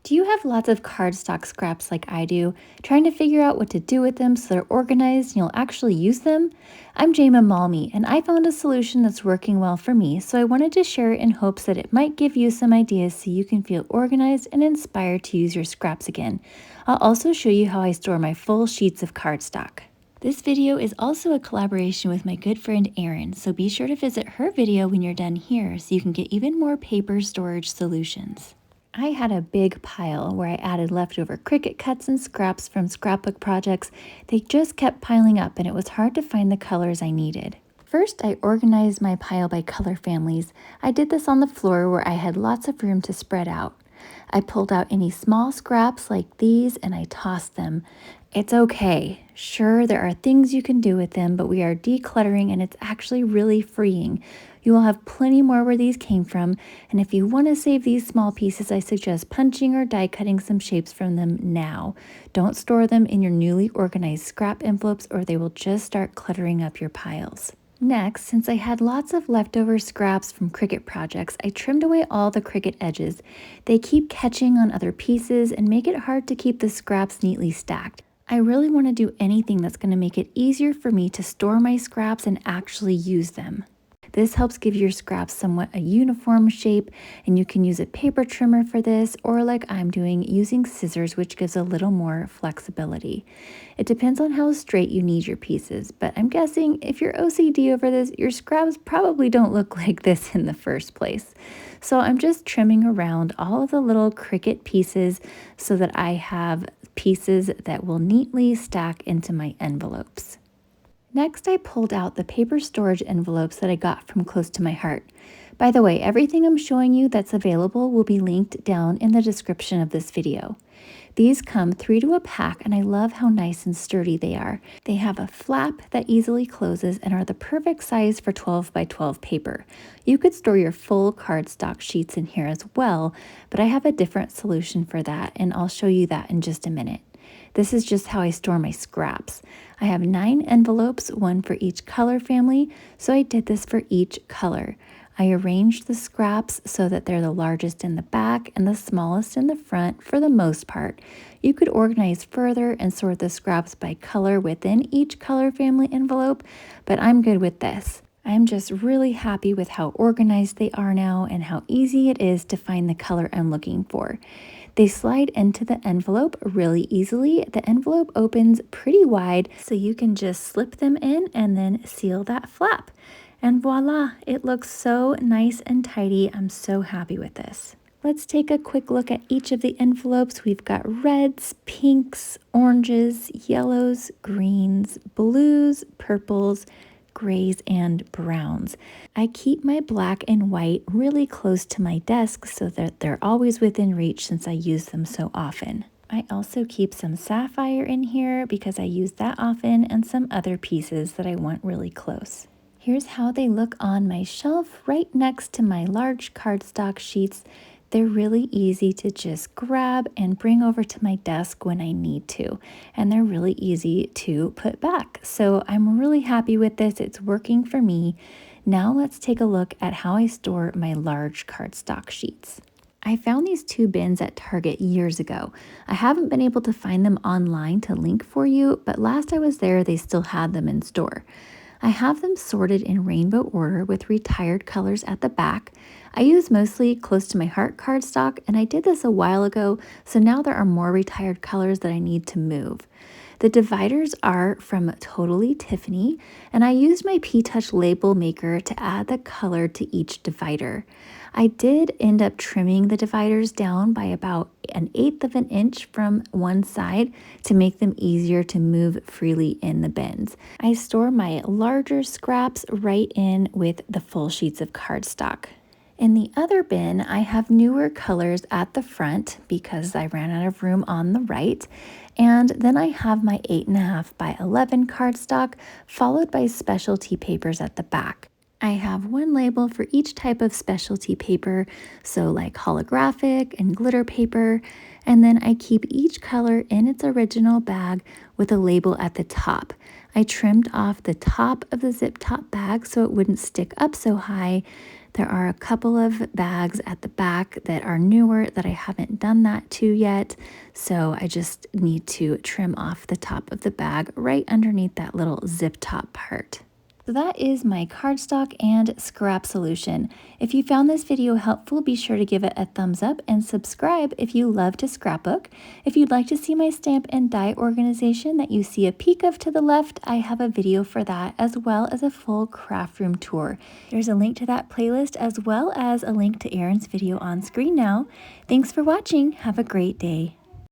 Do you have lots of cardstock scraps like I do, trying to figure out what to do with them so they're organized and you'll actually use them? I'm Jayma Malme, and I found a solution that's working well for me, so I wanted to share it in hopes that it might give you some ideas so you can feel organized and inspired to use your scraps again. I'll also show you how I store my full sheets of cardstock. This video is also a collaboration with my good friend Erin, so be sure to visit her video when you're done here so you can get even more paper storage solutions. I had a big pile where I added leftover Cricut cuts and scraps from scrapbook projects. They just kept piling up and it was hard to find the colors I needed. First, I organized my pile by color families. I did this on the floor where I had lots of room to spread out. I pulled out any small scraps like these and I tossed them. It's okay. Sure, there are things you can do with them, but we are decluttering and it's actually really freeing. You will have plenty more where these came from, and if you want to save these small pieces, I suggest punching or die cutting some shapes from them now. Don't store them in your newly organized scrap envelopes or they will just start cluttering up your piles. Next, since I had lots of leftover scraps from Cricut projects, I trimmed away all the Cricut edges. They keep catching on other pieces and make it hard to keep the scraps neatly stacked. I really want to do anything that's going to make it easier for me to store my scraps and actually use them. This helps give your scraps somewhat a uniform shape, and you can use a paper trimmer for this, or like I'm doing, using scissors, which gives a little more flexibility. It depends on how straight you need your pieces, but I'm guessing if you're OCD over this, your scraps probably don't look like this in the first place. So I'm just trimming around all of the little Cricut pieces so that I have pieces that will neatly stack into my envelopes. Next, I pulled out the paper storage envelopes that I got from Close to My Heart. By the way, everything I'm showing you that's available will be linked down in the description of this video. These come 3 to a pack, and I love how nice and sturdy they are. They have a flap that easily closes and are the perfect size for 12 by 12 paper. You could store your full cardstock sheets in here as well, but I have a different solution for that, and I'll show you that in just a minute. This is just how I store my scraps. I have 9 envelopes, one for each color family, so I did this for each color. I arranged the scraps so that they're the largest in the back and the smallest in the front for the most part. You could organize further and sort the scraps by color within each color family envelope, but I'm good with this. I'm just really happy with how organized they are now and how easy it is to find the color I'm looking for. They slide into the envelope really easily. The envelope opens pretty wide, so you can just slip them in and then seal that flap. And voila, it looks so nice and tidy. I'm so happy with this. Let's take a quick look at each of the envelopes. We've got reds, pinks, oranges, yellows, greens, blues, purples, grays, and browns. I keep my black and white really close to my desk so that they're always within reach since I use them so often. I also keep some sapphire in here because I use that often, and some other pieces that I want really close. Here's how they look on my shelf right next to my large cardstock sheets. They're really easy to just grab and bring over to my desk when I need to, and they're really easy to put back. So I'm really happy with this. It's working for me. Now let's take a look at how I store my large cardstock sheets. I found these 2 bins at Target years ago. I haven't been able to find them online to link for you, but last I was there, they still had them in store. I have them sorted in rainbow order with retired colors at the back. I use mostly Close to My Heart cardstock, and I did this a while ago, so now there are more retired colors that I need to move. The dividers are from Totally Tiffany, and I used my P-Touch label maker to add the color to each divider. I did end up trimming the dividers down by about 1/8 of an inch from one side to make them easier to move freely in the bins. I store my larger scraps right in with the full sheets of cardstock. In the other bin, I have newer colors at the front because I ran out of room on the right. And then I have my 8.5 by 11 cardstock, followed by specialty papers at the back. I have one label for each type of specialty paper, so like holographic and glitter paper, and then I keep each color in its original bag with a label at the top. I trimmed off the top of the zip top bag so it wouldn't stick up so high. There are a couple of bags at the back that are newer that I haven't done that to yet, so I just need to trim off the top of the bag right underneath that little zip top part. So that is my cardstock and scrap solution. If you found this video helpful, be sure to give it a thumbs up and subscribe if you love to scrapbook. If you'd like to see my stamp and die organization that you see a peek of to the left, I have a video for that as well as a full craft room tour. There's a link to that playlist as well as a link to Erin's video on screen now. Thanks for watching. Have a great day.